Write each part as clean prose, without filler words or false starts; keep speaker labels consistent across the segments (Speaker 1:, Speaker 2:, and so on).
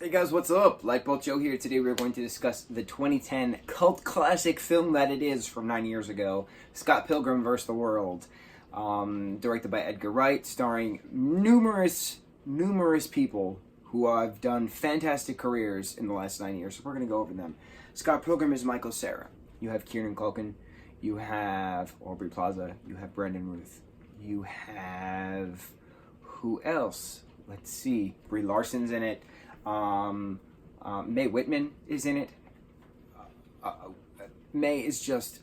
Speaker 1: Hey guys, what's up? Lightboltjoe here. Today we're going to discuss the 2010 cult classic film that it is from 9 years ago, Scott Pilgrim vs. the World, directed by Edgar Wright, starring numerous people who have done fantastic careers in the last 9 years. So we're going to go over them. Scott Pilgrim is Michael Cera. You have Kieran Culkin. You have Aubrey Plaza. You have Brandon Routh. You have... who else? Let's see. Brie Larson's in it. Mae Whitman is in it. Mae is just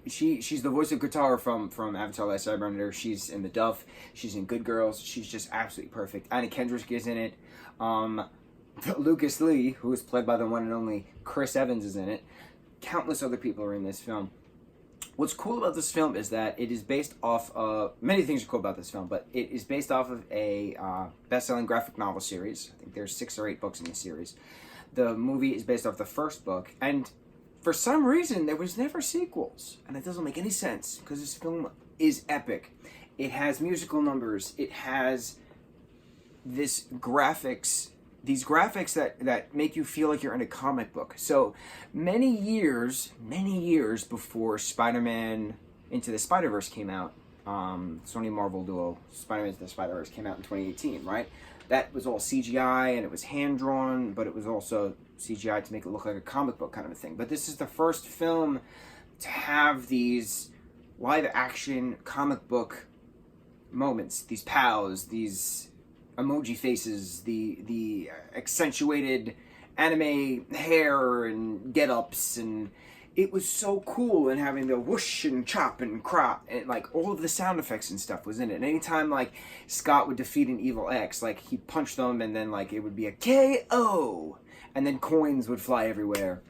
Speaker 1: she's the voice of Katara from Avatar: Last Airbender. She's in The Duff. She's in Good Girls. She's just absolutely perfect. Anna Kendrick is in it. Lucas Lee, who is played by the one and only Chris Evans, is in it. Countless other people are in this film. What's cool about this film is that it is based off of... many things are cool about this film, but it is based off of a best-selling graphic novel series. I think there's 6 or 8 books in the series. The movie is based off the first book, and for some reason, there was never sequels. And it doesn't make any sense, because this film is epic. It has musical numbers. It has these graphics that make you feel like you're in a comic book. So many years before Spider-Man Into the Spider-Verse came out, Sony Marvel duo, Spider-Man Into the Spider-Verse came out in 2018, right? That was all CGI and it was hand-drawn, but it was also CGI to make it look like a comic book kind of a thing. But this is the first film to have these live-action comic book moments, these POWs, these emoji faces, the accentuated anime hair and get-ups, and it was so cool, and having the whoosh and chop and crop and like all of the sound effects and stuff was in it. And anytime like Scott would defeat an evil X, like he'd punch them and then like it would be a KO and then coins would fly everywhere.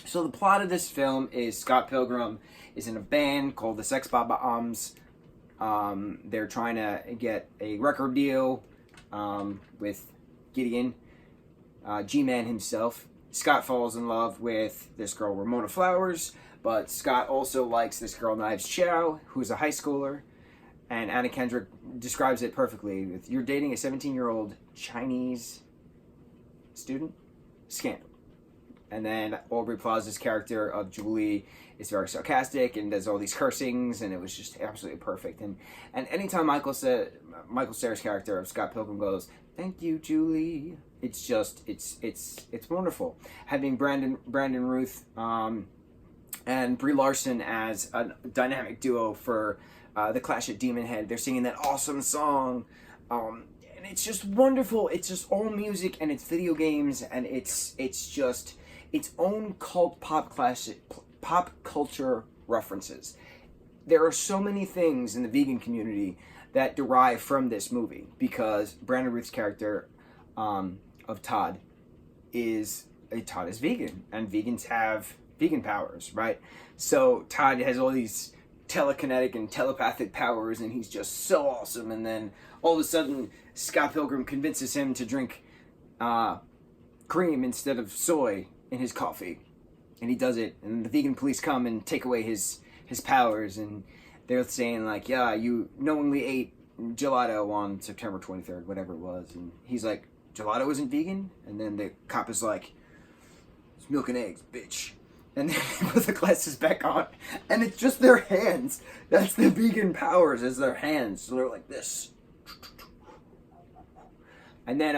Speaker 1: So the plot of this film is Scott Pilgrim is in a band called the Sex Bob-ombs. They're trying to get a record deal with Gideon, G-Man himself. Scott falls in love with this girl, Ramona Flowers, but Scott also likes this girl, Knives Chow, who's a high schooler, and Anna Kendrick describes it perfectly with, you're dating a 17-year-old Chinese student? Scandal. And then Aubrey Plaza's character of Julie is very sarcastic and does all these cursings, and it was just absolutely perfect. And anytime Michael Cera's character of Scott Pilgrim goes, "Thank you, Julie," it's just it's wonderful. Having Brandon Routh and Brie Larson as a dynamic duo for the Clash at Demon Head. They're singing that awesome song. And it's just wonderful. It's just all music and it's video games, and it's just its own cult pop culture references. There are so many things in the vegan community that derive from this movie, because Brandon Routh's character of Todd is vegan, and vegans have vegan powers, right? So Todd has all these telekinetic and telepathic powers, and he's just so awesome. And then all of a sudden, Scott Pilgrim convinces him to drink cream instead of soy in his coffee, and he does it, and the vegan police come and take away his powers, and they're saying like, yeah, you knowingly ate gelato on September 23rd, whatever it was, and he's like, gelato isn't vegan? And then the cop is like, it's milk and eggs, bitch. And then they put the glasses back on, and it's just their hands. That's the vegan powers, is their hands. So they're like this. And then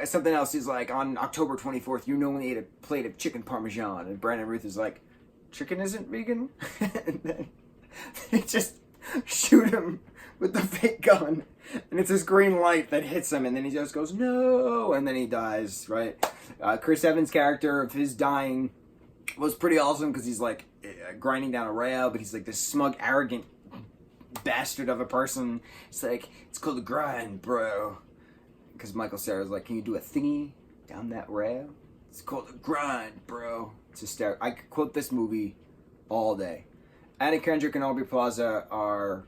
Speaker 1: something else is like, on October 24th, you knowingly ate a plate of chicken parmesan. And Brandon Routh is like, chicken isn't vegan? And then they just shoot him with the fake gun. And it's this green light that hits him, and then he just goes, no! And then he dies, right? Chris Evans' character of his dying was pretty awesome, because he's like grinding down a rail, but he's like this smug, arrogant bastard of a person. It's like, it's called a grind, bro. Because Michael Cera's like, can you do a thingy down that rail? It's called a grind, bro. It's hysterical. I could quote this movie all day. Anna Kendrick and Aubrey Plaza are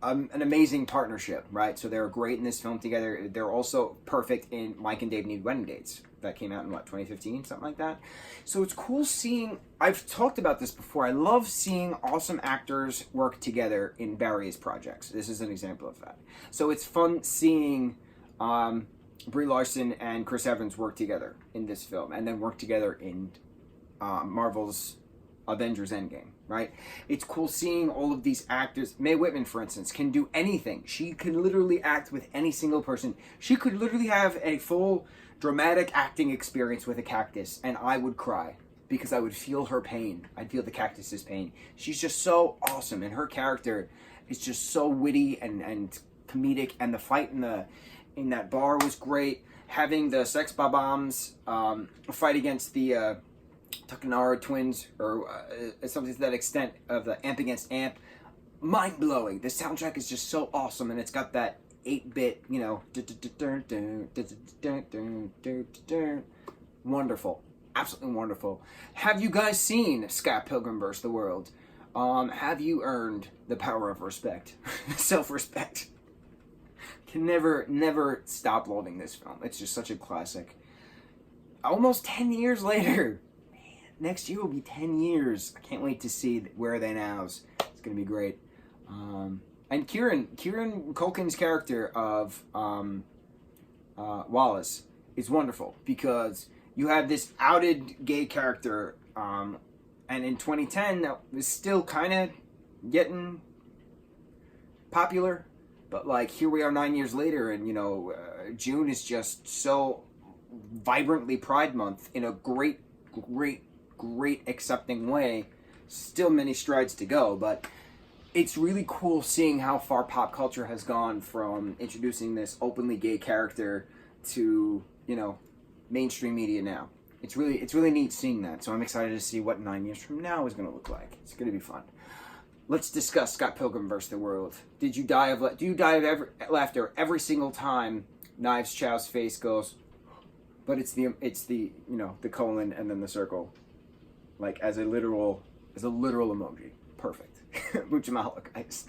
Speaker 1: an amazing partnership, right? So they're great in this film together. They're also perfect in Mike and Dave Need Wedding Dates. That came out in, 2015? Something like that. So it's cool seeing... I've talked about this before. I love seeing awesome actors work together in various projects. This is an example of that. So it's fun seeing Brie Larson and Chris Evans work together in this film, and then work together in Marvel's Avengers Endgame, right? It's cool seeing all of these actors. Mae Whitman, for instance, can do anything. She can literally act with any single person. She could literally have a full dramatic acting experience with a cactus, and I would cry because I would feel her pain. I'd feel the cactus's pain. She's just so awesome, and her character is just so witty and comedic, and the fight in that bar was great. Having the Sex Bob-ombs fight against the Takanara twins, or something to that extent, of the Amp Against Amp. Mind-blowing. The soundtrack is just so awesome, and it's got that 8-bit, you know, wonderful. Absolutely wonderful. Have you guys seen Scott Pilgrim vs. the World? Have you earned the power of respect? Self-respect. Can never stop loving this film. It's just such a classic. Almost 10 years later. Next year will be 10 years. I can't wait to see Where Are They Nows. It's going to be great. And Kieran Culkin's character of Wallace is wonderful, because you have this outed gay character, and in 2010 that was still kind of getting popular, but like here we are 9 years later, and you know, June is just so vibrantly Pride Month in a great accepting way. Still many strides to go, but it's really cool seeing how far pop culture has gone from introducing this openly gay character to, you know, mainstream media now. It's really neat seeing that. So I'm excited to see what 9 years from now is going to look like. It's going to be fun. Let's discuss Scott Pilgrim vs. the World. Do you die of laughter every single time Knives Chow's face goes? But it's the you know, the colon and then the circle, like as a literal emoji. Perfect. Mucho mahalo, guys.